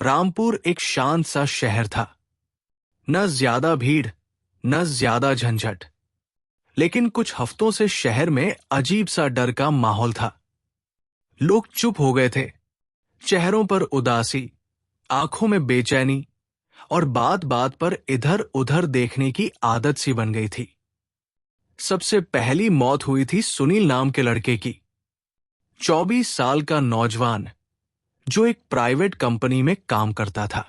रामपुर एक शांत सा शहर था। न ज्यादा भीड़, न ज्यादा झंझट, लेकिन कुछ हफ्तों से शहर में अजीब सा डर का माहौल था। लोग चुप हो गए थे, चेहरों पर उदासी, आंखों में बेचैनी और बात बात पर इधर उधर देखने की आदत सी बन गई थी। सबसे पहली मौत हुई थी सुनील नाम के लड़के की। 24 साल का नौजवान जो एक प्राइवेट कंपनी में काम करता था।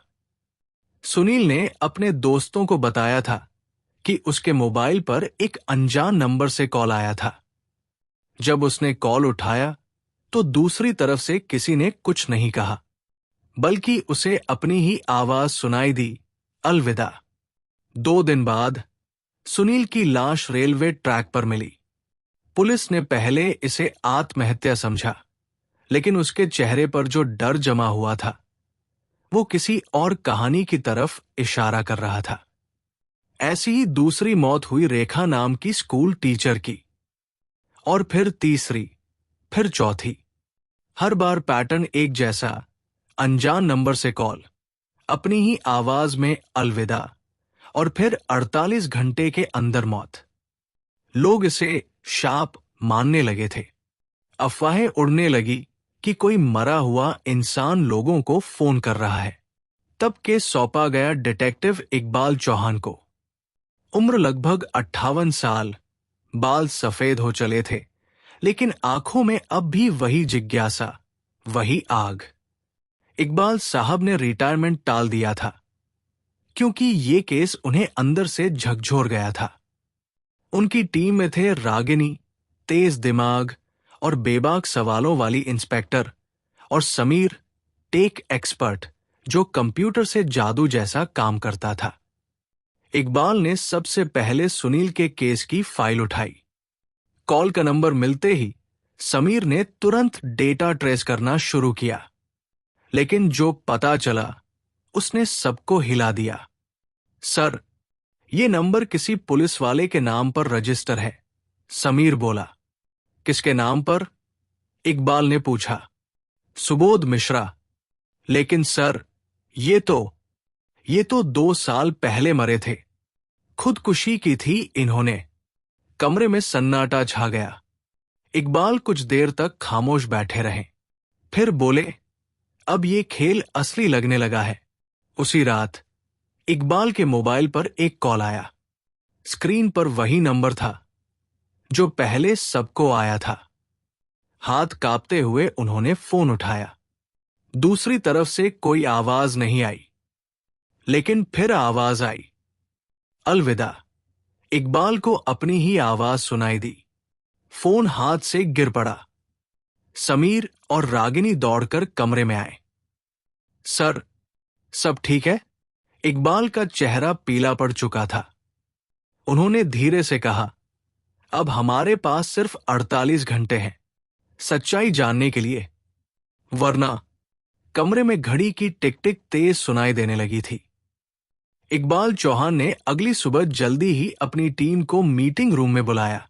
सुनील ने अपने दोस्तों को बताया था कि उसके मोबाइल पर एक अनजान नंबर से कॉल आया था। जब उसने कॉल उठाया तो दूसरी तरफ से किसी ने कुछ नहीं कहा, बल्कि उसे अपनी ही आवाज सुनाई दी, अलविदा। 2 दिन बाद सुनील की लाश रेलवे ट्रैक पर मिली। पुलिस ने पहले इसे आत्महत्या समझा, लेकिन उसके चेहरे पर जो डर जमा हुआ था वो किसी और कहानी की तरफ इशारा कर रहा था। ऐसी ही दूसरी मौत हुई रेखा नाम की स्कूल टीचर की, और फिर तीसरी, फिर चौथी। हर बार पैटर्न एक जैसा, अनजान नंबर से कॉल, अपनी ही आवाज में अलविदा, और फिर 48 घंटे के अंदर मौत। लोग इसे शाप मानने लगे थे। अफवाहें उड़ने लगी कि कोई मरा हुआ इंसान लोगों को फोन कर रहा है। तब केस सौंपा गया डिटेक्टिव इकबाल चौहान को। उम्र लगभग 58 साल, बाल सफेद हो चले थे, लेकिन आंखों में अब भी वही जिज्ञासा, वही आग। इकबाल साहब ने रिटायरमेंट टाल दिया था, क्योंकि ये केस उन्हें अंदर से झकझोर गया था। उनकी टीम में थे रागिनी, तेज दिमाग और बेबाक सवालों वाली इंस्पेक्टर, और समीर, टेक एक्सपर्ट, जो कंप्यूटर से जादू जैसा काम करता था। इकबाल ने सबसे पहले सुनील के केस की फाइल उठाई। कॉल का नंबर मिलते ही समीर ने तुरंत डेटा ट्रेस करना शुरू किया, लेकिन जो पता चला उसने सबको हिला दिया। सर, ये नंबर किसी पुलिस वाले के नाम पर रजिस्टर है, समीर बोला। किसके नाम पर? इकबाल ने पूछा। सुबोध मिश्रा। लेकिन सर, ये तो 2 साल पहले मरे थे। खुदकुशी की थी इन्होंने। कमरे में सन्नाटा छा गया। इकबाल कुछ देर तक खामोश बैठे रहे, फिर बोले, अब ये खेल असली लगने लगा है। उसी रात इकबाल के मोबाइल पर एक कॉल आया। स्क्रीन पर वही नंबर था जो पहले सबको आया था। हाथ कांपते हुए उन्होंने फोन उठाया। दूसरी तरफ से कोई आवाज नहीं आई, लेकिन फिर आवाज आई, अलविदा। इकबाल को अपनी ही आवाज सुनाई दी। फोन हाथ से गिर पड़ा। समीर और रागिनी दौड़कर कमरे में आए। सर, सब ठीक है? इकबाल का चेहरा पीला पड़ चुका था। उन्होंने धीरे से कहा, अब हमारे पास सिर्फ 48 घंटे हैं सच्चाई जानने के लिए, वरना। कमरे में घड़ी की टिक टिक तेज सुनाई देने लगी थी। इकबाल चौहान ने अगली सुबह जल्दी ही अपनी टीम को मीटिंग रूम में बुलाया।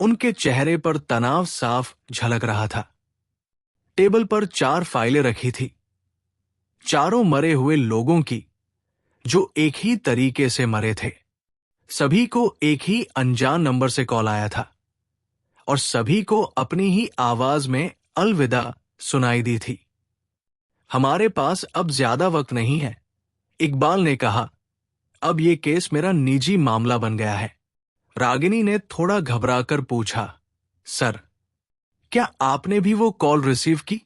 उनके चेहरे पर तनाव साफ झलक रहा था। टेबल पर 4 फाइलें रखी थी, चारों मरे हुए लोगों की, जो एक ही तरीके से मरे थे। सभी को एक ही अनजान नंबर से कॉल आया था, और सभी को अपनी ही आवाज में अलविदा सुनाई दी थी। हमारे पास अब ज्यादा वक्त नहीं है, इकबाल ने कहा। अब ये केस मेरा निजी मामला बन गया है। रागिनी ने थोड़ा घबराकर पूछा, सर, क्या आपने भी वो कॉल रिसीव की?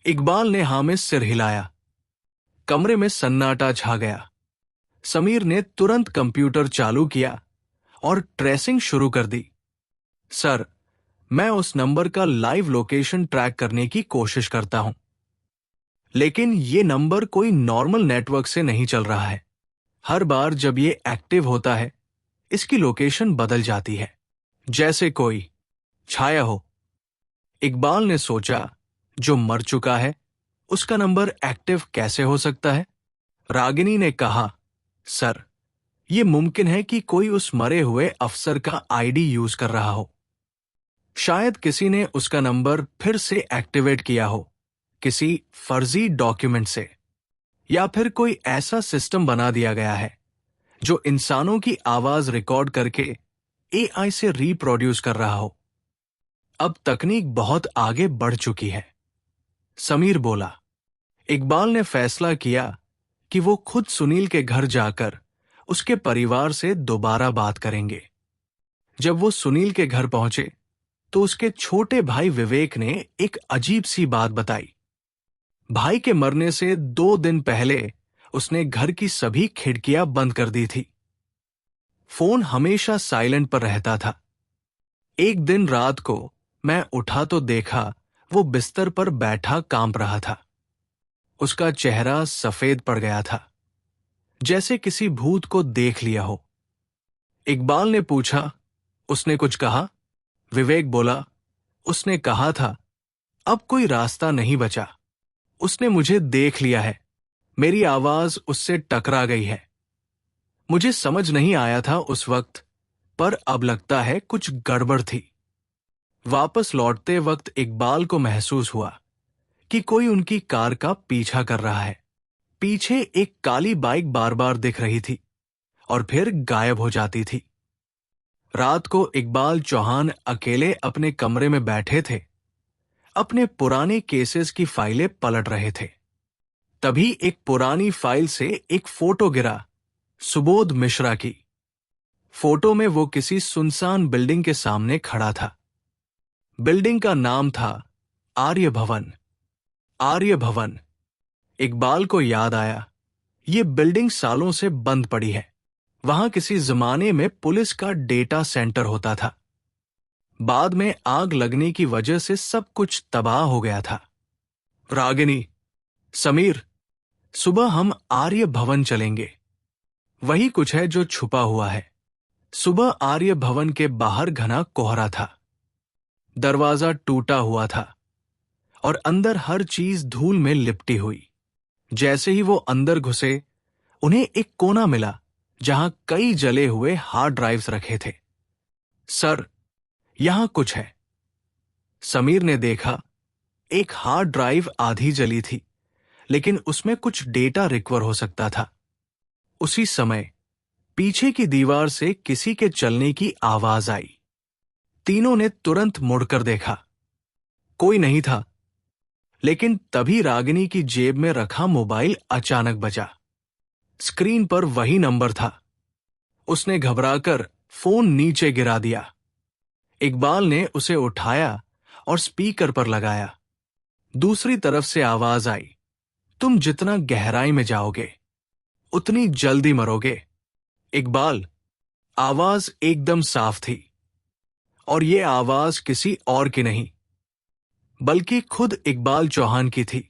इकबाल ने हाँ में सिर हिलाया। कमरे में सन्नाटा छा गया। समीर ने तुरंत कंप्यूटर चालू किया और ट्रेसिंग शुरू कर दी। सर, मैं उस नंबर का लाइव लोकेशन ट्रैक करने की कोशिश करता हूं, लेकिन ये नंबर कोई नॉर्मल नेटवर्क से नहीं चल रहा है। हर बार जब ये एक्टिव होता है, इसकी लोकेशन बदल जाती है, जैसे कोई छाया हो। इकबाल ने सोचा, जो मर चुका है उसका नंबर एक्टिव कैसे हो सकता है? रागिनी ने कहा, सर, यह मुमकिन है कि कोई उस मरे हुए अफसर का आईडी यूज कर रहा हो। शायद किसी ने उसका नंबर फिर से एक्टिवेट किया हो, किसी फर्जी डॉक्यूमेंट से। या फिर कोई ऐसा सिस्टम बना दिया गया है जो इंसानों की आवाज रिकॉर्ड करके एआई से रिप्रोड्यूस कर रहा हो। अब तकनीक बहुत आगे बढ़ चुकी है, समीर बोला। इकबाल ने फैसला किया कि वो खुद सुनील के घर जाकर उसके परिवार से दोबारा बात करेंगे। जब वो सुनील के घर पहुंचे तो उसके छोटे भाई विवेक ने एक अजीब सी बात बताई। भाई के मरने से 2 दिन पहले उसने घर की सभी खिड़कियां बंद कर दी थी। फोन हमेशा साइलेंट पर रहता था। एक दिन रात को मैं उठा तो देखा वो बिस्तर पर बैठा कांप रहा था। उसका चेहरा सफेद पड़ गया था, जैसे किसी भूत को देख लिया हो। इकबाल ने पूछा, उसने कुछ कहा? विवेक बोला, उसने कहा था अब कोई रास्ता नहीं बचा। उसने मुझे देख लिया है, मेरी आवाज उससे टकरा गई है। मुझे समझ नहीं आया था उस वक्त, पर अब लगता है कुछ गड़बड़ थी। वापस लौटते वक्त इकबाल को महसूस हुआ कि कोई उनकी कार का पीछा कर रहा है। पीछे एक काली बाइक बार बार दिख रही थी और फिर गायब हो जाती थी। रात को इकबाल चौहान अकेले अपने कमरे में बैठे थे, अपने पुराने केसेस की फाइलें पलट रहे थे। तभी एक पुरानी फाइल से एक फोटो गिरा, सुबोध मिश्रा की। फोटो में वो किसी सुनसान बिल्डिंग के सामने खड़ा था। बिल्डिंग का नाम था आर्य भवन। आर्य भवन। इकबाल को याद आया, ये बिल्डिंग सालों से बंद पड़ी है। वहां किसी जमाने में पुलिस का डेटा सेंटर होता था। बाद में आग लगने की वजह से सब कुछ तबाह हो गया था। रागिनी, समीर, सुबह हम आर्य भवन चलेंगे। वही कुछ है जो छुपा हुआ है। सुबह आर्य भवन के बाहर घना कोहरा था। दरवाजा टूटा हुआ था और अंदर हर चीज धूल में लिपटी हुई। जैसे ही वो अंदर घुसे, उन्हें एक कोना मिला जहां कई जले हुए हार्ड ड्राइव्स रखे थे। सर, यहां कुछ है। समीर ने देखा, एक हार्ड ड्राइव आधी जली थी, लेकिन उसमें कुछ डेटा रिकवर हो सकता था। उसी समय पीछे की दीवार से किसी के चलने की आवाज आई। तीनों ने तुरंत मुड़कर देखा। कोई नहीं था, लेकिन तभी रागिनी की जेब में रखा मोबाइल अचानक बजा। स्क्रीन पर वही नंबर था। उसने घबराकर फोन नीचे गिरा दिया। इकबाल ने उसे उठाया और स्पीकर पर लगाया। दूसरी तरफ से आवाज आई, तुम जितना गहराई में जाओगे उतनी जल्दी मरोगे। इकबाल, आवाज एकदम साफ थी और ये आवाज किसी और की नहीं, बल्कि खुद इकबाल चौहान की थी।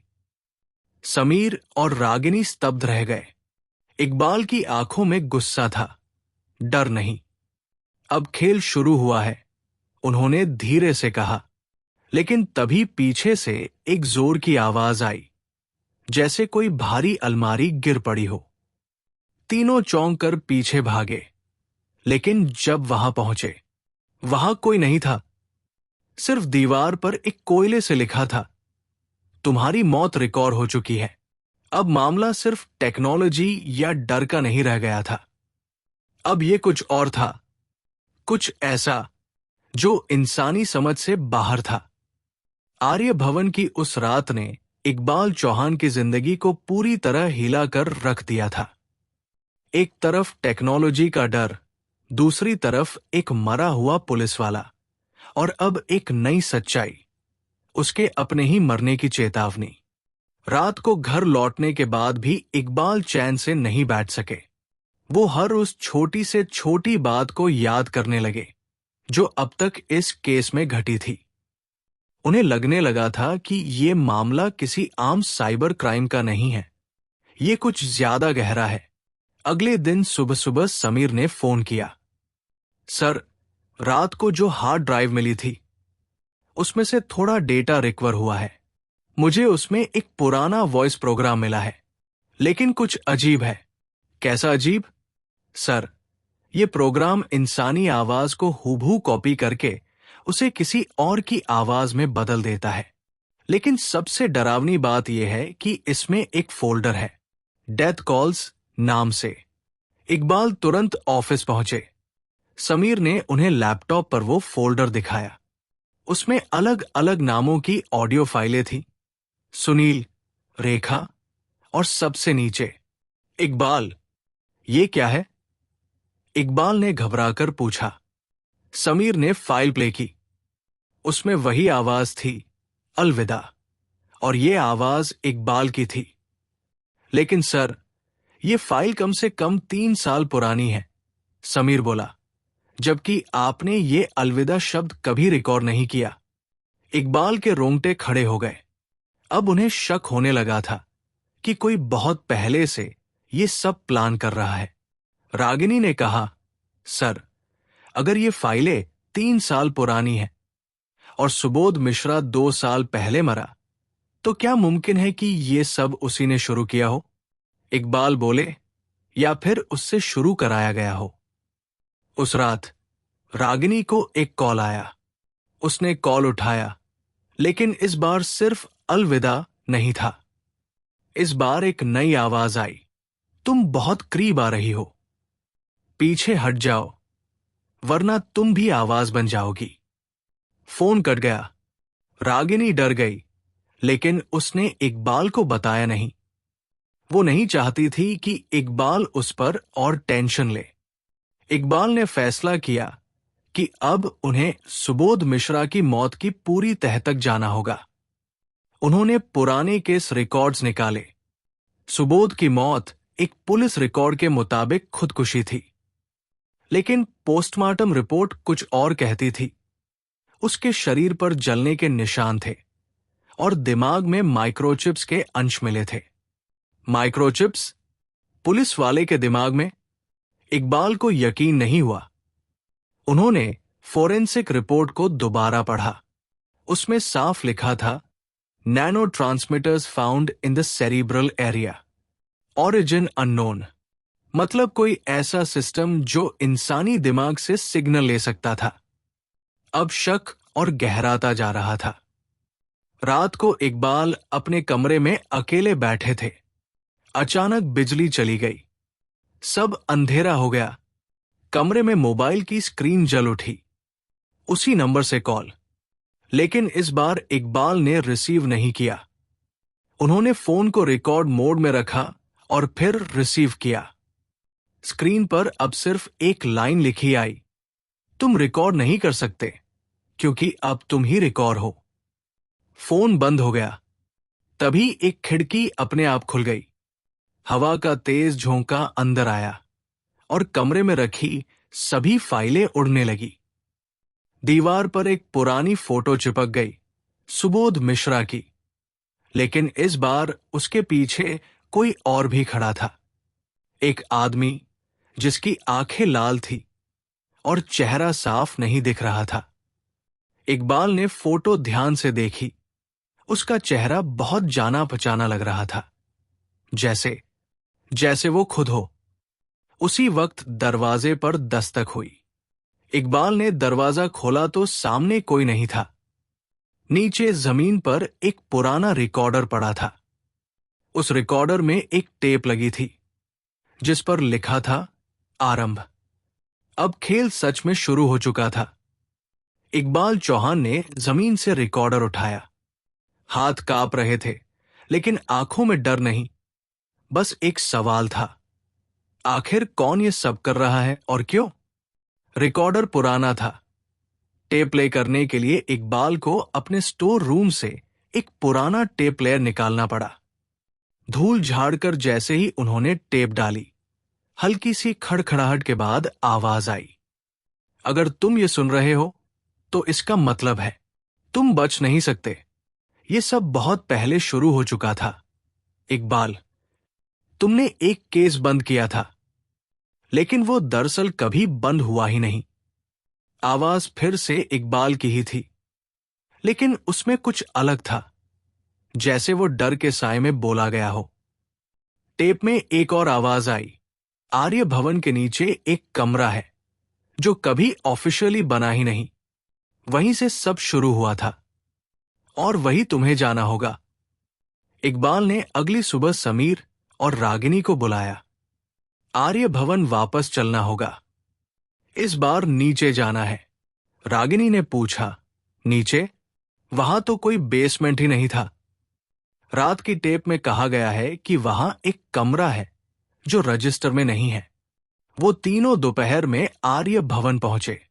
समीर और रागिनी स्तब्ध रह गए। इकबाल की आंखों में गुस्सा था, डर नहीं। अब खेल शुरू हुआ है, उन्होंने धीरे से कहा। लेकिन तभी पीछे से एक जोर की आवाज आई, जैसे कोई भारी अलमारी गिर पड़ी हो। तीनों चौंक कर पीछे भागे, लेकिन जब वहां पहुंचे, वहां कोई नहीं था। सिर्फ दीवार पर एक कोयले से लिखा था, तुम्हारी मौत रिकॉर्ड हो चुकी है। अब मामला सिर्फ टेक्नोलॉजी या डर का नहीं रह गया था। अब ये कुछ और था, कुछ ऐसा जो इंसानी समझ से बाहर था। आर्य भवन की उस रात ने इकबाल चौहान की जिंदगी को पूरी तरह हिलाकर रख दिया था। एक तरफ टेक्नोलॉजी का डर, दूसरी तरफ एक मरा हुआ पुलिस वाला, और अब एक नई सच्चाई, उसके अपने ही मरने की चेतावनी। रात को घर लौटने के बाद भी इकबाल चैन से नहीं बैठ सके। वो हर उस छोटी से छोटी बात को याद करने लगे जो अब तक इस केस में घटी थी। उन्हें लगने लगा था कि ये मामला किसी आम साइबर क्राइम का नहीं है, ये कुछ ज्यादा गहरा है। अगले दिन सुबह सुबह समीर ने फोन किया। सर, रात को जो हार्ड ड्राइव मिली थी, उसमें से थोड़ा डेटा रिकवर हुआ है। मुझे उसमें एक पुराना वॉइस प्रोग्राम मिला है, लेकिन कुछ अजीब है। कैसा अजीब? सर, ये प्रोग्राम इंसानी आवाज को हूबहू कॉपी करके उसे किसी और की आवाज में बदल देता है। लेकिन सबसे डरावनी बात यह है कि इसमें एक फोल्डर है डेथ कॉल्स नाम से। इकबाल तुरंत ऑफिस पहुंचे। समीर ने उन्हें लैपटॉप पर वो फोल्डर दिखाया। उसमें अलग अलग नामों की ऑडियो फाइलें थीं। सुनील, रेखा और सबसे नीचे इकबाल। ये क्या है? इकबाल ने घबराकर पूछा। समीर ने फाइल प्ले की। उसमें वही आवाज थी, अलविदा। और ये आवाज इकबाल की थी। लेकिन सर, ये फाइल कम से कम 3 साल पुरानी है, समीर बोला, जबकि आपने ये अलविदा शब्द कभी रिकॉर्ड नहीं किया। इकबाल के रोंगटे खड़े हो गए। अब उन्हें शक होने लगा था कि कोई बहुत पहले से ये सब प्लान कर रहा है। रागिनी ने कहा, सर, अगर ये फाइलें 3 साल पुरानी हैं और सुबोध मिश्रा 2 साल पहले मरा, तो क्या मुमकिन है कि ये सब उसी ने शुरू किया हो? इकबाल बोले, या फिर उससे शुरू कराया गया हो। उस रात रागिनी को एक कॉल आया। उसने कॉल उठाया, लेकिन इस बार सिर्फ अलविदा नहीं था। इस बार एक नई आवाज आई, तुम बहुत करीब आ रही हो, पीछे हट जाओ, वरना तुम भी आवाज बन जाओगी। फोन कट गया। रागिनी डर गई, लेकिन उसने इकबाल को बताया नहीं। वो नहीं चाहती थी कि इकबाल उस पर और टेंशन ले। इकबाल ने फैसला किया कि अब उन्हें सुबोध मिश्रा की मौत की पूरी तह तक जाना होगा। उन्होंने पुराने केस रिकॉर्ड्स निकाले। सुबोध की मौत एक पुलिस रिकॉर्ड के मुताबिक खुदकुशी थी, लेकिन पोस्टमार्टम रिपोर्ट कुछ और कहती थी। उसके शरीर पर जलने के निशान थे और दिमाग में माइक्रोचिप्स के अंश मिले थे। माइक्रोचिप्स पुलिस वाले के दिमाग में? इकबाल को यकीन नहीं हुआ। उन्होंने फोरेंसिक रिपोर्ट को दोबारा पढ़ा। उसमें साफ लिखा था, nano transmitters found in the cerebral area, origin unknown. मतलब कोई ऐसा सिस्टम जो इंसानी दिमाग से सिग्नल ले सकता था। अब शक और गहराता जा रहा था। रात को इकबाल अपने कमरे में अकेले बैठे थे। अचानक बिजली चली गई। सब अंधेरा हो गया। कमरे में मोबाइल की स्क्रीन जल उठी। उसी नंबर से कॉल, लेकिन इस बार इकबाल ने रिसीव नहीं किया। उन्होंने फोन को रिकॉर्ड मोड में रखा और फिर रिसीव किया। स्क्रीन पर अब सिर्फ एक लाइन लिखी आई, तुम रिकॉर्ड नहीं कर सकते क्योंकि अब तुम ही रिकॉर्ड हो। फोन बंद हो गया। तभी एक खिड़की अपने आप खुल गई। हवा का तेज झोंका अंदर आया और कमरे में रखी सभी फाइलें उड़ने लगी। दीवार पर एक पुरानी फोटो चिपक गई, सुबोध मिश्रा की। लेकिन इस बार उसके पीछे कोई और भी खड़ा था। एक आदमी जिसकी आंखें लाल थी और चेहरा साफ नहीं दिख रहा था। इकबाल ने फोटो ध्यान से देखी। उसका चेहरा बहुत जाना पहचाना लग रहा था, जैसे वो खुद हो। उसी वक्त दरवाजे पर दस्तक हुई। इकबाल ने दरवाजा खोला तो सामने कोई नहीं था। नीचे जमीन पर एक पुराना रिकॉर्डर पड़ा था। उस रिकॉर्डर में एक टेप लगी थी जिस पर लिखा था, आरंभ। अब खेल सच में शुरू हो चुका था। इकबाल चौहान ने जमीन से रिकॉर्डर उठाया। हाथ कांप रहे थे, लेकिन आंखों में डर नहीं, बस एक सवाल था, आखिर कौन ये सब कर रहा है और क्यों? रिकॉर्डर पुराना था। टेप प्ले करने के लिए इकबाल को अपने स्टोर रूम से एक पुराना टेप प्लेयर निकालना पड़ा। धूल झाड़कर जैसे ही उन्होंने टेप डाली, हल्की सी खड़खड़ाहट के बाद आवाज आई, अगर तुम ये सुन रहे हो तो इसका मतलब है तुम बच नहीं सकते। ये सब बहुत पहले शुरू हो चुका था। इकबाल, तुमने एक केस बंद किया था, लेकिन वो दरअसल कभी बंद हुआ ही नहीं। आवाज फिर से इकबाल की ही थी, लेकिन उसमें कुछ अलग था, जैसे वो डर के साए में बोला गया हो। टेप में एक और आवाज आई, आर्य भवन के नीचे एक कमरा है जो कभी ऑफिशियली बना ही नहीं, वहीं से सब शुरू हुआ था और वही तुम्हें जाना होगा। इकबाल ने अगली सुबह समीर और रागिनी को बुलाया। आर्य भवन वापस चलना होगा। इस बार नीचे जाना है। रागिनी ने पूछा, नीचे? वहां तो कोई बेसमेंट ही नहीं था। रात की टेप में कहा गया है कि वहां एक कमरा है जो रजिस्टर में नहीं है। वो तीनों दोपहर में आर्य भवन पहुंचे।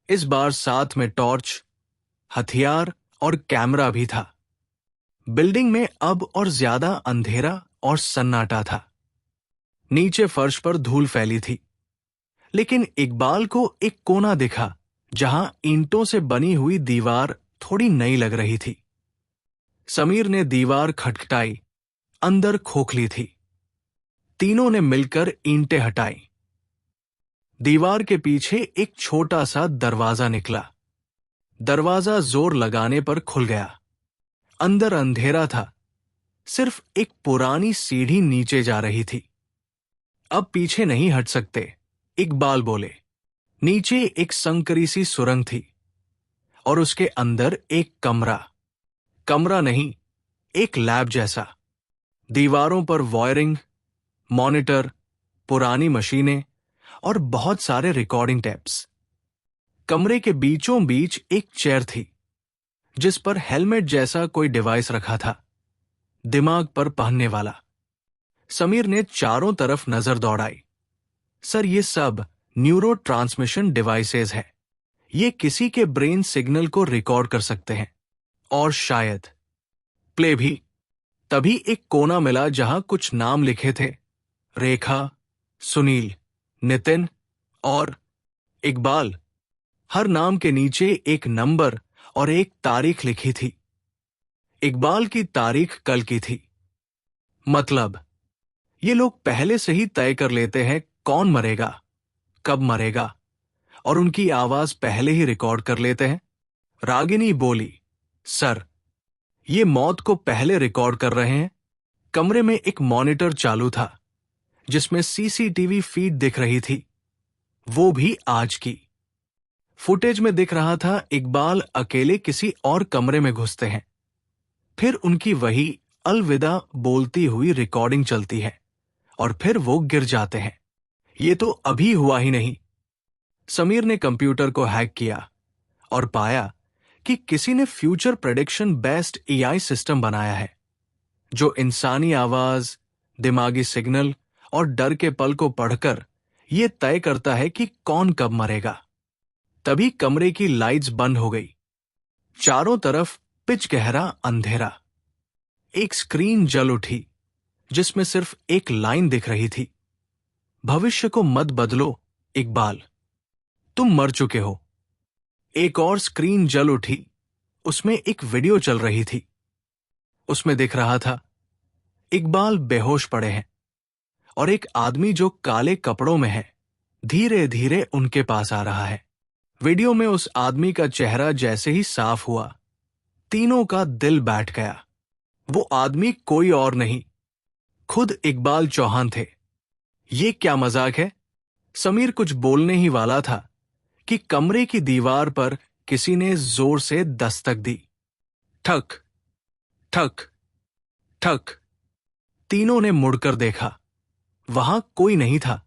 इस बार साथ में टॉर्च, हथियार और कैमरा भी था। बिल्डिंग में अब और ज्यादा अंधेरा और सन्नाटा था। नीचे फर्श पर धूल फैली थी, लेकिन इकबाल को एक कोना दिखा जहां ईंटों से बनी हुई दीवार थोड़ी नई लग रही थी। समीर ने दीवार खटखटाई। अंदर खोखली थी। तीनों ने मिलकर ईंटें हटाई। दीवार के पीछे एक छोटा सा दरवाजा निकला। दरवाजा जोर लगाने पर खुल गया। अंदर अंधेरा था। सिर्फ एक पुरानी सीढ़ी नीचे जा रही थी। अब पीछे नहीं हट सकते, इकबाल बोले। नीचे एक संकरी सी सुरंग थी और उसके अंदर एक कमरा। कमरा नहीं, एक लैब जैसा। दीवारों पर वायरिंग, मॉनिटर, पुरानी मशीनें और बहुत सारे रिकॉर्डिंग टेप्स। कमरे के बीचों बीच एक चेयर थी जिस पर हेलमेट जैसा कोई डिवाइस रखा था, दिमाग पर पहनने वाला। समीर ने चारों तरफ नजर दौड़ाई। सर, ये सब न्यूरो ट्रांसमिशन डिवाइसेस है। ये किसी के ब्रेन सिग्नल को रिकॉर्ड कर सकते हैं और शायद प्ले भी। तभी एक कोना मिला जहां कुछ नाम लिखे थे, रेखा, सुनील, नितिन और इकबाल। हर नाम के नीचे एक नंबर और एक तारीख लिखी थी। इकबाल की तारीख कल की थी। मतलब ये लोग पहले से ही तय कर लेते हैं कौन मरेगा, कब मरेगा, और उनकी आवाज पहले ही रिकॉर्ड कर लेते हैं। रागिनी बोली, सर, ये मौत को पहले रिकॉर्ड कर रहे हैं। कमरे में एक मॉनिटर चालू था जिसमें सीसीटीवी फीड दिख रही थी, वो भी आज की। फुटेज में दिख रहा था इकबाल अकेले किसी और कमरे में घुसते हैं, फिर उनकी वही अलविदा बोलती हुई रिकॉर्डिंग चलती है और फिर वो गिर जाते हैं। ये तो अभी हुआ ही नहीं। समीर ने कंप्यूटर को हैक किया और पाया कि किसी ने future prediction based AI system बनाया है जो इंसानी आवाज, दिमागी सिग्नल और डर के पल को पढ़कर यह तय करता है कि कौन कब मरेगा। तभी कमरे की लाइट्स बंद हो गई। चारों तरफ पिच गहरा अंधेरा। एक स्क्रीन जल उठी जिसमें सिर्फ एक लाइन दिख रही थी, भविष्य को मत बदलो इकबाल, तुम मर चुके हो। एक और स्क्रीन जल उठी, उसमें एक वीडियो चल रही थी। उसमें दिख रहा था इकबाल बेहोश पड़े हैं और एक आदमी जो काले कपड़ों में है धीरे धीरे उनके पास आ रहा है। वीडियो में उस आदमी का चेहरा जैसे ही साफ हुआ, तीनों का दिल बैठ गया। वो आदमी कोई और नहीं, खुद इकबाल चौहान थे। ये क्या मजाक है? समीर कुछ बोलने ही वाला था कि कमरे की दीवार पर किसी ने जोर से दस्तक दी। ठक ठक ठक। तीनों ने मुड़कर देखा। वहां कोई नहीं था,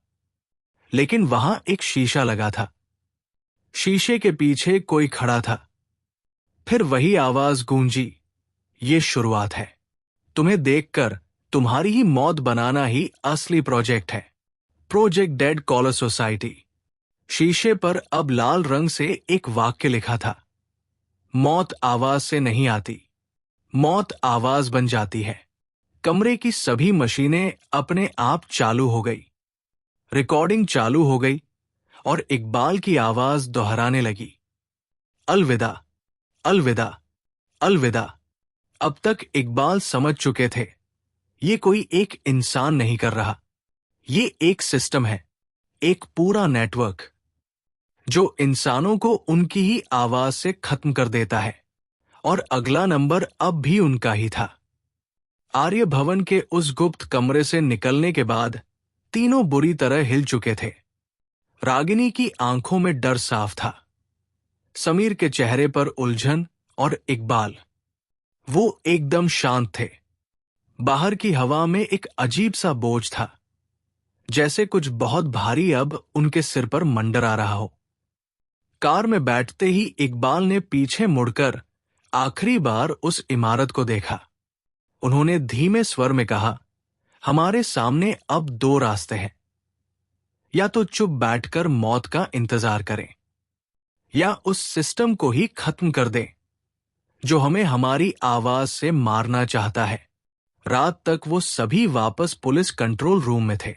लेकिन वहां एक शीशा लगा था। शीशे के पीछे कोई खड़ा था। फिर वही आवाज गूंजी, ये शुरुआत है। तुम्हें देखकर तुम्हारी ही मौत बनाना ही असली प्रोजेक्ट है। Project Dead Collar Society. शीशे पर अब लाल रंग से एक वाक्य लिखा था, मौत आवाज से नहीं आती, मौत आवाज बन जाती है। कमरे की सभी मशीनें अपने आप चालू हो गई। रिकॉर्डिंग चालू हो गई और इकबाल की आवाज दोहराने लगी, अलविदा, अलविदा, अलविदा। अब तक इकबाल समझ चुके थे ये कोई एक इंसान नहीं कर रहा, ये एक सिस्टम है, एक पूरा नेटवर्क जो इंसानों को उनकी ही आवाज से खत्म कर देता है। और अगला नंबर अब भी उनका ही था। आर्य भवन के उस गुप्त कमरे से निकलने के बाद तीनों बुरी तरह हिल चुके थे। रागिनी की आंखों में डर साफ था, समीर के चेहरे पर उलझन और इकबाल, वो एकदम शांत थे। बाहर की हवा में एक अजीब सा बोझ था, जैसे कुछ बहुत भारी अब उनके सिर पर मंडरा रहा हो। कार में बैठते ही इकबाल ने पीछे मुड़कर आखिरी बार उस इमारत को देखा। उन्होंने धीमे स्वर में कहा, हमारे सामने अब दो रास्ते हैं, या तो चुप बैठकर मौत का इंतजार करें, या उस सिस्टम को ही खत्म कर दें जो हमें हमारी आवाज से मारना चाहता है। रात तक वो सभी वापस पुलिस कंट्रोल रूम में थे।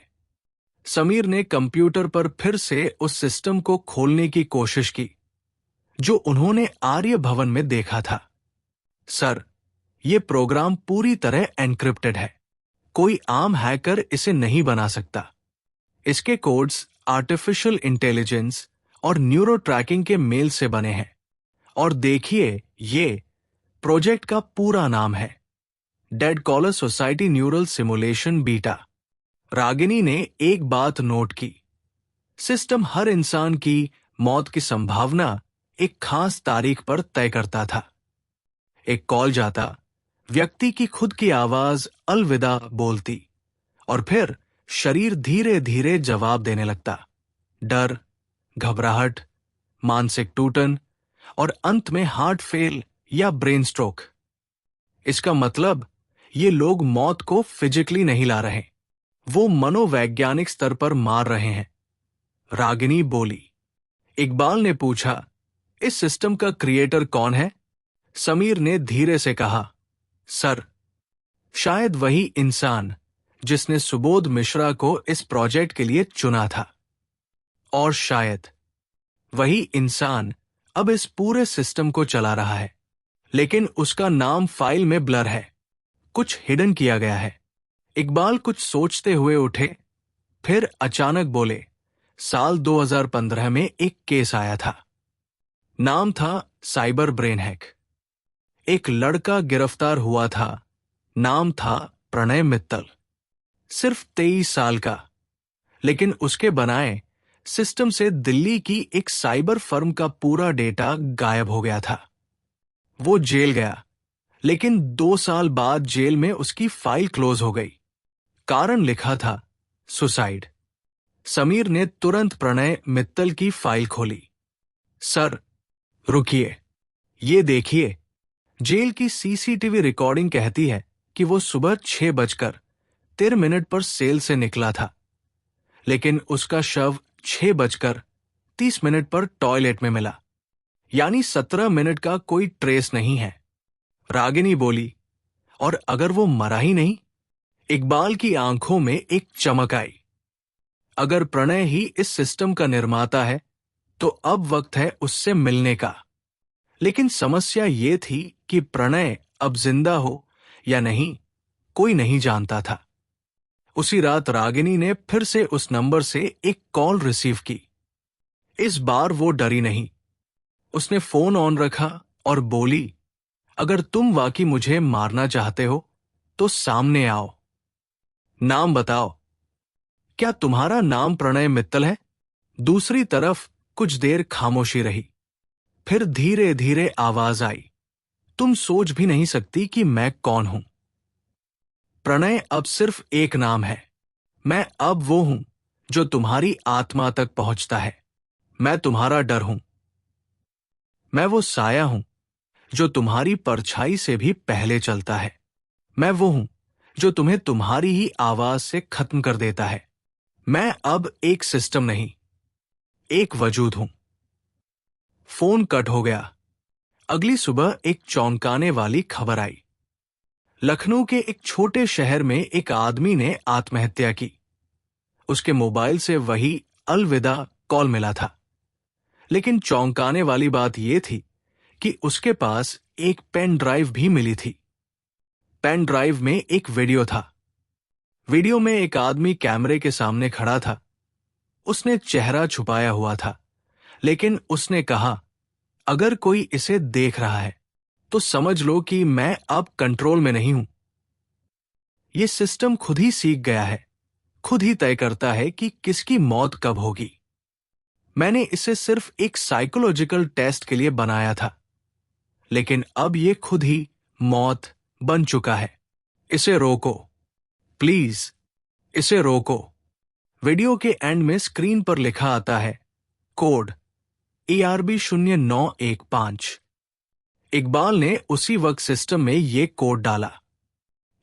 समीर ने कंप्यूटर पर फिर से उस सिस्टम को खोलने की कोशिश की जो उन्होंने आर्य भवन में देखा था। सर, ये प्रोग्राम पूरी तरह एन्क्रिप्टेड है। कोई आम हैकर इसे नहीं बना सकता। इसके कोड्स आर्टिफिशियल इंटेलिजेंस और न्यूरो ट्रैकिंग के मेल से बने हैं। और देखिए, ये प्रोजेक्ट का पूरा नाम है Dead Collar Society neural simulation beta. Ragini ने एक बात नोट की, सिस्टम हर इंसान की मौत की संभावना एक खास तारीख पर तय करता था। एक कॉल जाता, व्यक्ति की खुद की आवाज अलविदा बोलती और फिर शरीर धीरे धीरे जवाब देने लगता। डर, घबराहट, मानसिक टूटन और अंत में हार्ट फेल या ब्रेन स्ट्रोक। इसका मतलब ये लोग मौत को फिजिकली नहीं ला रहे, वो मनोवैज्ञानिक स्तर पर मार रहे हैं। रागिनी बोली। इकबाल ने पूछा, इस सिस्टम का क्रिएटर कौन है? समीर ने धीरे से कहा, सर, शायद वही इंसान जिसने सुबोध मिश्रा को इस प्रोजेक्ट के लिए चुना था। और शायद वही इंसान अब इस पूरे सिस्टम को चला रहा है, लेकिन उसका नाम फाइल में ब्लर है, कुछ हिडन किया गया है। इकबाल कुछ सोचते हुए उठे, फिर अचानक बोले, साल 2015 में एक केस आया था। नाम था साइबर ब्रेन हैक। एक लड़का गिरफ्तार हुआ था, नाम था प्रणय मित्तल। सिर्फ 23 साल का, लेकिन उसके बनाए सिस्टम से दिल्ली की एक साइबर फर्म का पूरा डेटा गायब हो गया था। वो जेल गया, लेकिन 2 साल बाद जेल में उसकी फाइल क्लोज हो गई। कारण लिखा था सुसाइड। समीर ने तुरंत प्रणय मित्तल की फाइल खोली। सर, रुकिए, ये देखिए, जेल की सीसीटीवी रिकॉर्डिंग कहती है कि वो सुबह 6:13 पर सेल से निकला था, लेकिन उसका शव 6:30 पर टॉयलेट में मिला। यानी 17 मिनट का कोई ट्रेस नहीं है। रागिनी बोली, और अगर वो मरा ही नहीं? इकबाल की आंखों में एक चमक आई। अगर प्रणय ही इस सिस्टम का निर्माता है, तो अब वक्त है उससे मिलने का। लेकिन समस्या ये थी कि प्रणय अब जिंदा हो या नहीं, कोई नहीं जानता था। उसी रात रागिनी ने फिर से उस नंबर से एक कॉल रिसीव की। इस बार वो डरी नहीं। उसने फोन ऑन रखा और बोली, अगर तुम वाकई मुझे मारना चाहते हो तो सामने आओ। नाम बताओ। क्या तुम्हारा नाम प्रणय मित्तल है? दूसरी तरफ कुछ देर खामोशी रही। फिर धीरे धीरे आवाज आई, तुम सोच भी नहीं सकती कि मैं कौन हूं। प्रणय अब सिर्फ एक नाम है। मैं अब वो हूं जो तुम्हारी आत्मा तक पहुंचता है। मैं तुम्हारा डर हूं। मैं वो साया हूं जो तुम्हारी परछाई से भी पहले चलता है। मैं वो हूं जो तुम्हें तुम्हारी ही आवाज से खत्म कर देता है। मैं अब एक सिस्टम नहीं, एक वजूद हूं। फोन कट हो गया। अगली सुबह एक चौंकाने वाली खबर आई। लखनऊ के एक छोटे शहर में एक आदमी ने आत्महत्या की। उसके मोबाइल से वही अलविदा कॉल मिला था। लेकिन चौंकाने वाली बात यह थी कि उसके पास एक पेन ड्राइव भी मिली थी। पेन ड्राइव में एक वीडियो था। वीडियो में एक आदमी कैमरे के सामने खड़ा था। उसने चेहरा छुपाया हुआ था, लेकिन उसने कहा, अगर कोई इसे देख रहा है तो समझ लो कि मैं अब कंट्रोल में नहीं हूं। यह सिस्टम खुद ही सीख गया है, खुद ही तय करता है कि किसकी मौत कब होगी। मैंने इसे सिर्फ एक साइकोलॉजिकल टेस्ट के लिए बनाया था, लेकिन अब यह खुद ही मौत बन चुका है। इसे रोको, प्लीज, इसे रोको। वीडियो के एंड में स्क्रीन पर लिखा आता है, कोड ERB0915। इकबाल ने उसी वक्त सिस्टम में ये कोड डाला।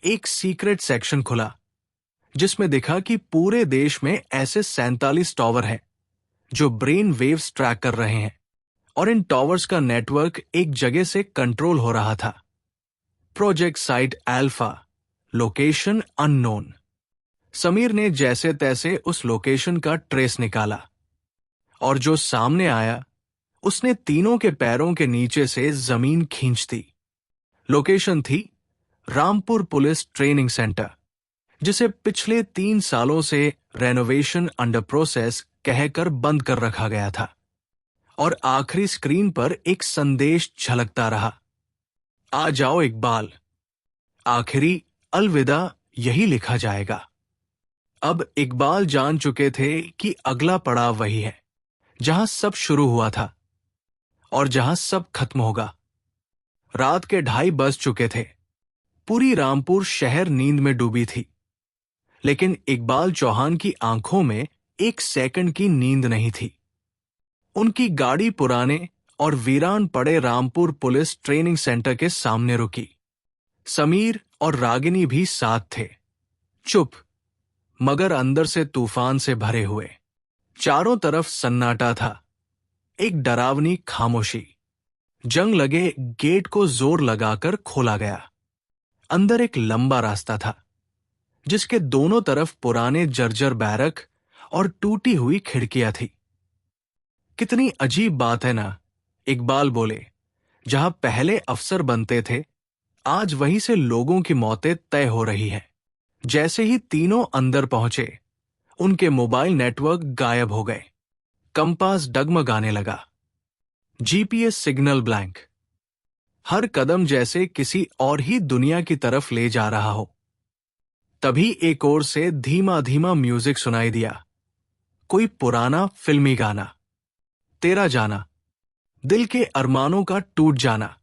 एक सीक्रेट सेक्शन खुला जिसमें दिखा कि पूरे देश में ऐसे 47 टावर हैं जो ब्रेन वेव्स ट्रैक कर रहे हैं, और इन टावर्स का नेटवर्क एक जगह से कंट्रोल हो रहा था। Project site alpha, location unknown. Sameer ने जैसे तैसे उस लोकेशन का ट्रेस निकाला, और जो सामने आया उसने तीनों के पैरों के नीचे से जमीन खींच दी। लोकेशन थी रामपुर पुलिस ट्रेनिंग सेंटर, जिसे पिछले 3 सालों से रेनोवेशन अंडर प्रोसेस कहकर बंद कर रखा गया था। और आखिरी स्क्रीन पर एक संदेश झलकता रहा, आ जाओ इकबाल, आखिरी अलविदा यही लिखा जाएगा। अब इकबाल जान चुके थे कि अगला पड़ाव वही है जहां सब शुरू हुआ था और जहां सब खत्म होगा। रात के 2:30 बज चुके थे। पूरी रामपुर शहर नींद में डूबी थी, लेकिन इकबाल चौहान की आंखों में 1 सेकंड की नींद नहीं थी। उनकी गाड़ी पुराने और वीरान पड़े रामपुर पुलिस ट्रेनिंग सेंटर के सामने रुकी। समीर और रागिनी भी साथ थे, चुप मगर अंदर से तूफान से भरे हुए। चारों तरफ सन्नाटा था, एक डरावनी खामोशी। जंग लगे गेट को जोर लगाकर खोला गया। अंदर एक लंबा रास्ता था जिसके दोनों तरफ पुराने जर्जर बैरक और टूटी हुई खिड़कियां थी। कितनी अजीब बात है ना, इकबाल बोले। जहां पहले अफसर बनते थे, आज वहीं से लोगों की मौतें तय हो रही है। जैसे ही तीनों अंदर पहुंचे, उनके मोबाइल नेटवर्क गायब हो गए। कंपास डगमगाने लगा, जीपीएस सिग्नल ब्लैंक। हर कदम जैसे किसी और ही दुनिया की तरफ ले जा रहा हो। तभी एक ओर से धीमा धीमा म्यूजिक सुनाई दिया, कोई पुराना फिल्मी गाना। तेरा जाना, दिल के अरमानों का टूट जाना।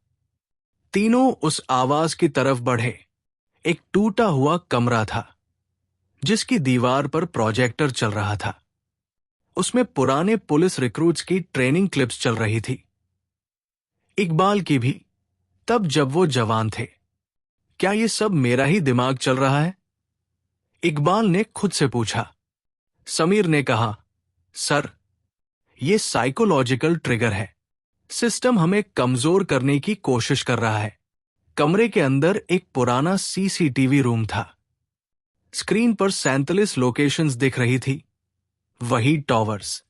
तीनों उस आवाज की तरफ बढ़े। एक टूटा हुआ कमरा था जिसकी दीवार पर प्रोजेक्टर चल रहा था। उसमें पुराने पुलिस रिक्रूट्स की ट्रेनिंग क्लिप्स चल रही थी, इकबाल की भी, तब जब वो जवान थे। क्या ये सब मेरा ही दिमाग चल रहा है? इकबाल ने खुद से पूछा। समीर ने कहा, सर, ये साइकोलॉजिकल ट्रिगर है। सिस्टम हमें कमजोर करने की कोशिश कर रहा है। कमरे के अंदर एक पुराना सीसीटीवी रूम था। स्क्रीन पर 47 लोकेशंस दिख रही थी, वही टॉवर्स।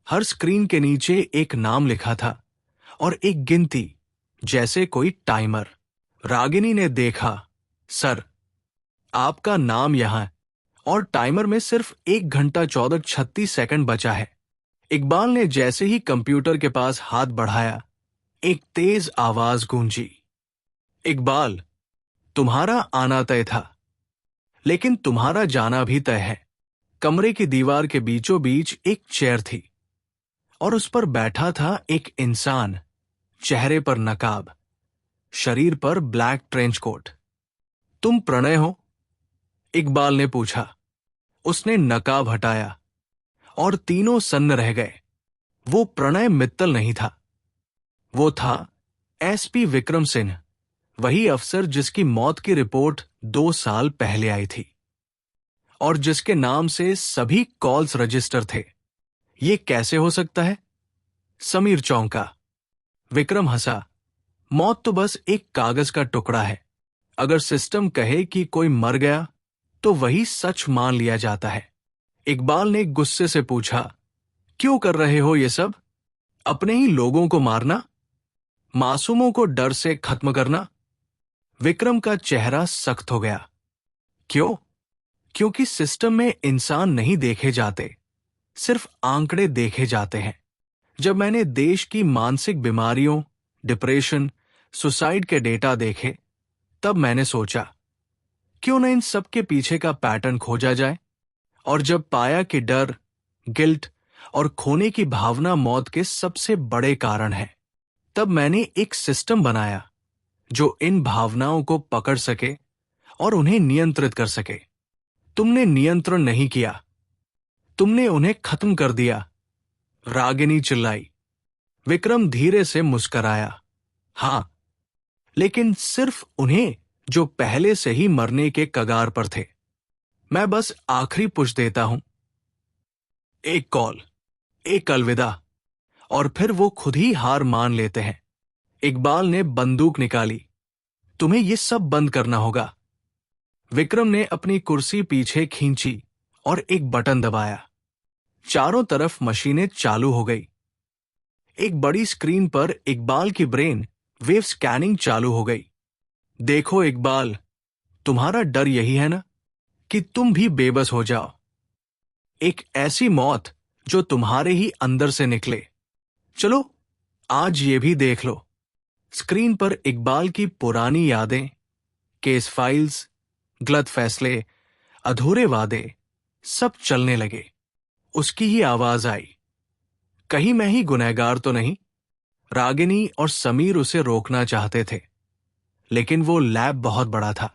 हर स्क्रीन के नीचे एक नाम लिखा था और एक गिनती, जैसे कोई टाइमर। रागिनी ने देखा, सर, आपका नाम यहां है और टाइमर में सिर्फ 1 घंटा 14:36 सेकंड बचा है। इकबाल ने जैसे ही कंप्यूटर के पास हाथ बढ़ाया, एक तेज आवाज गूंजी, इकबाल, तुम्हारा आना तय था, लेकिन तुम्हारा जाना भी तय है। कमरे की दीवार के बीचों बीच एक चेयर थी और उस पर बैठा था एक इंसान, चेहरे पर नकाब, शरीर पर ब्लैक ट्रेंच कोट। तुम प्रणय हो? इकबाल ने पूछा। उसने नकाब हटाया और तीनों सन्न रह गए। वो प्रणय मित्तल नहीं था, वो था एसपी विक्रम सिंह, वही अफसर जिसकी मौत की रिपोर्ट 2 साल पहले आई थी और जिसके नाम से सभी कॉल्स रजिस्टर थे। ये कैसे हो सकता है? समीर चौंका। विक्रम हंसा। मौत तो बस एक कागज का टुकड़ा है। अगर सिस्टम कहे कि कोई मर गया तो वही सच मान लिया जाता है। इकबाल ने गुस्से से पूछा, क्यों कर रहे हो ये सब? अपने ही लोगों को मारना, मासूमों को डर से खत्म करना? विक्रम का चेहरा सख्त हो गया। क्यों? क्योंकि सिस्टम में इंसान नहीं देखे जाते, सिर्फ आंकड़े देखे जाते हैं। जब मैंने देश की मानसिक बीमारियों, डिप्रेशन, सुसाइड के डेटा देखे, तब मैंने सोचा, क्यों न इन सब के पीछे का पैटर्न खोजा जाए। और जब पाया कि डर, गिल्ट और खोने की भावना मौत के सबसे बड़े कारण है, तब मैंने एक सिस्टम बनाया जो इन भावनाओं को पकड़ सके और उन्हें नियंत्रित कर सके। तुमने नियंत्रण नहीं किया, तुमने उन्हें खत्म कर दिया, रागिनी चिल्लाई। विक्रम धीरे से मुस्कराया। हां, लेकिन सिर्फ उन्हें जो पहले से ही मरने के कगार पर थे। मैं बस आखिरी पुश देता हूं। एक कॉल, एक अलविदा, और फिर वो खुद ही हार मान लेते हैं। इकबाल ने बंदूक निकाली। तुम्हें ये सब बंद करना होगा। विक्रम ने अपनी कुर्सी पीछे खींची और एक बटन दबाया। चारों तरफ मशीनें चालू हो गई। एक बड़ी स्क्रीन पर इकबाल की ब्रेन वेव स्कैनिंग चालू हो गई। देखो इकबाल, तुम्हारा डर यही है ना, कि तुम भी बेबस हो जाओ। एक ऐसी मौत जो तुम्हारे ही अंदर से निकले। चलो आज ये भी देख लो। स्क्रीन पर इकबाल की पुरानी यादें, केस फाइल्स, गलत फैसले, अधूरे वादे, सब चलने लगे। उसकी ही आवाज आई। कहीं मैं ही गुनहगार तो नहीं? रागिनी और समीर उसे रोकना चाहते थे, लेकिन वो लैब बहुत बड़ा था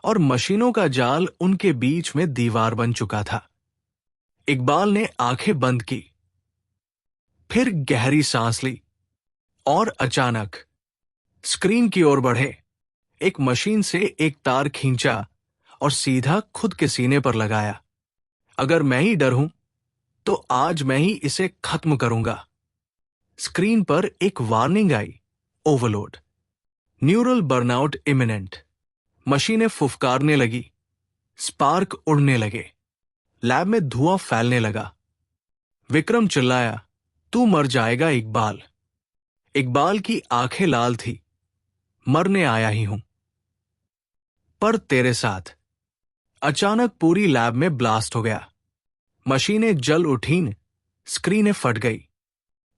और मशीनों का जाल उनके बीच में दीवार बन चुका था। इकबाल ने आंखें बंद की, फिर गहरी सांस ली और अचानक स्क्रीन की ओर बढ़े। एक मशीन से एक तार खींचा और सीधा खुद के सीने पर लगाया। अगर मैं ही डर हूं तो आज मैं ही इसे खत्म करूंगा। स्क्रीन पर एक वार्निंग आई, ओवरलोड, न्यूरल बर्नआउट इमिनेंट। मशीनें फुफकारने लगी, स्पार्क उड़ने लगे, लैब में धुआं फैलने लगा। विक्रम चिल्लाया, तू मर जाएगा इकबाल। इकबाल की आंखें लाल थी। मरने आया ही हूं, पर तेरे साथ। अचानक पूरी लैब में ब्लास्ट हो गया। मशीनें जल उठीं, स्क्रीनें फट गई।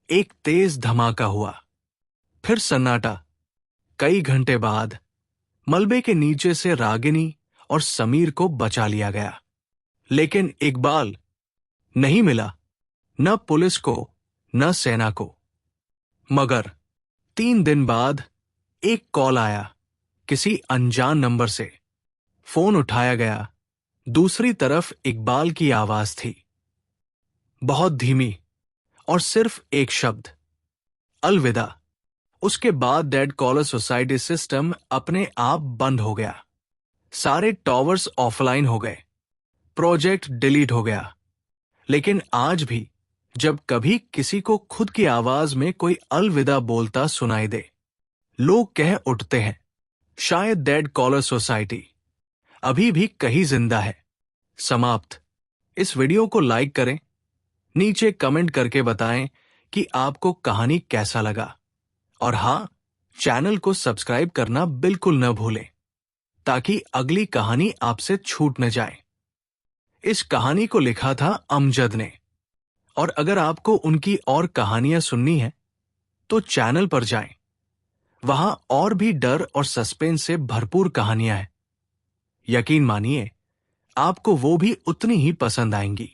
एक तेज धमाका हुआ, फिर सन्नाटा। कई घंटे बाद मलबे के नीचे से रागिनी और समीर को बचा लिया गया, लेकिन इकबाल नहीं मिला, न पुलिस को न सेना को। मगर 3 दिन बाद एक कॉल आया, किसी अनजान नंबर से। फोन उठाया गया। दूसरी तरफ इकबाल की आवाज थी, बहुत धीमी, और सिर्फ एक शब्द, अलविदा। उसके बाद डेड कॉलर सोसाइटी सिस्टम अपने आप बंद हो गया। सारे टॉवर्स ऑफलाइन हो गए, प्रोजेक्ट डिलीट हो गया। लेकिन आज भी जब कभी किसी को खुद की आवाज में कोई अलविदा बोलता सुनाई दे, लोग कह उठते हैं, शायद डेड कॉलर सोसाइटी अभी भी कहीं जिंदा है। समाप्त। इस वीडियो को लाइक करें, नीचे कमेंट करके बताएं कि आपको कहानी कैसा लगा, और हां, चैनल को सब्सक्राइब करना बिल्कुल न भूलें, ताकि अगली कहानी आपसे छूट न जाए। इस कहानी को लिखा था अमजद ने, और अगर आपको उनकी और कहानियां सुननी है तो चैनल पर जाएं। वहां और भी डर और सस्पेंस से भरपूर कहानियां हैं। यकीन मानिए, आपको वो भी उतनी ही पसंद आएंगी।